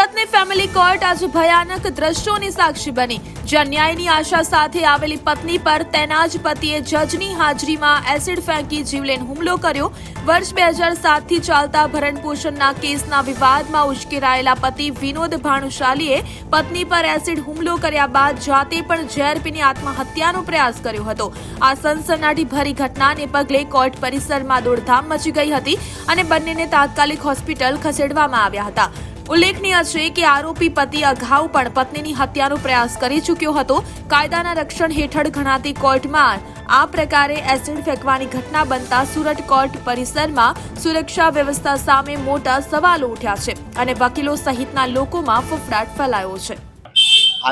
સુરતની family court આજે ભયાનક દ્રશ્યોની સાક્ષી બની, જ્યાં ન્યાયની આશા સાથે આવેલી પત્ની પર તેના જ પતિએ જજની હાજરીમાં એસિડ ફેંકી જીવલેણ હુમલો કર્યો। વર્ષ 2007 થી ચાલતા ભરણપોષણના કેસના વિવાદમાં ઉશ્કેરાયેલા પતિ વિનોદ ભાનુશાલીએ પત્ની પર એસિડ હુમલો કર્યા બાદ જાતે પણ ઝેર પીને આત્મહત્યાનો પ્રયાસ કર્યો હતો। આ સનસનાટીભરી ઘટનાને પગલે કોર્ટ પરિસરમાં દોડધામ મચી ગઈ હતી અને બંનેને તાત્કાલિક હોસ્પિટલ ખસેડવામાં આવ્યા હતા। ઉલ્લેખનીય છે કે આરોપી પતિ અગાઉ પણ પત્નીની હત્યાનો પ્રયાસ કરી ચૂક્યો હતો। કાયદાના રક્ષણ હેઠળ ગણાતી કોર્ટમાં આ પ્રકારે એસિડ ફેંકવાની ઘટના બનતા સુરત કોર્ટ પરિસરમાં સુરક્ષા વ્યવસ્થા સામે મોટા સવાલો ઉઠ્યા છે અને વકીલો સહિતના લોકોમાં ફફડાટ ફેલાયો છે।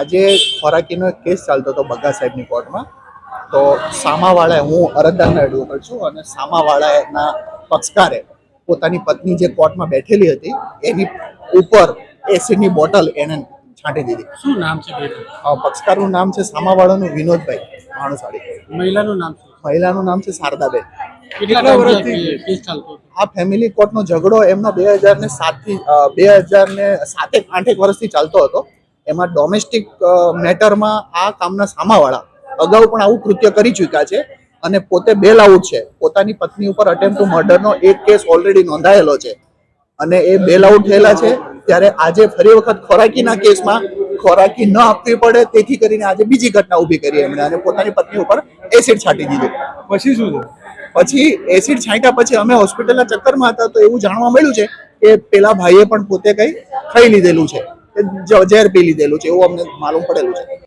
આજે ખોરાકીનો કેસ ચાલતો હતો બગા સાહેબની કોર્ટમાં, તો સામાવાળાએ, હું અરજદારના એડવોકેટ છું, અને સામાવાળાના પક્ષકારે પોતાની પત્ની જે કોર્ટમાં બેઠેલી હતી એની ઉપર એસિડની બોટલ એને છાંટી દીધી। શું નામ છે બેટા? પક્ષકારનું નામ છે સામાવાળાનું વિનોદભાઈ ભાણુશાળી। મહિલાનું નામ શું? મહિલાનું નામ છે શારદાબેન। કેટલા વર્ષથી કેસ ચાલતો હતો? આ ફેમિલી કોર્ટનો ઝઘડો એમનો 2007 થી 2007-8 વર્ષથી ચાલતો હતો। એમાં ડોમેસ્ટિક મેટરમાં આ કામના સામાવાળા અગાઉ પણ આવું કૃત્ય કરી ચૂક્યા છે અને પોતે બેલ આઉટ છે। પોતાની પત્ની ઉપર અટેમ્પ્ટ ટુ મર્ડરનો એક કેસ ઓલરેડી નોંધાયેલો છે અને એ બેલ આઉટ થયેલા છે। ત્યારે આજે ફરી વખત ખોરાકીના કેસમાં ખોરાકી ન આપવી પડે તેથી કરીને આજે બીજી ઘટના ઊભી કરી એમણે અને પોતાની પત્ની ઉપર એસિડ છાંટી દીધું। પછી શું થયું? પછી એસિડ છાંટ્યા પછી અમે હોસ્પિટલના ચક્કરમાં હતા તો એવું જાણવા મળ્યું છે કે પેલા ભાઈએ પણ પોતે કંઈ ખાઈ લીધેલું છે, ઝેર પી લીધેલું છે, એવું અમને માલુમ પડેલું છે।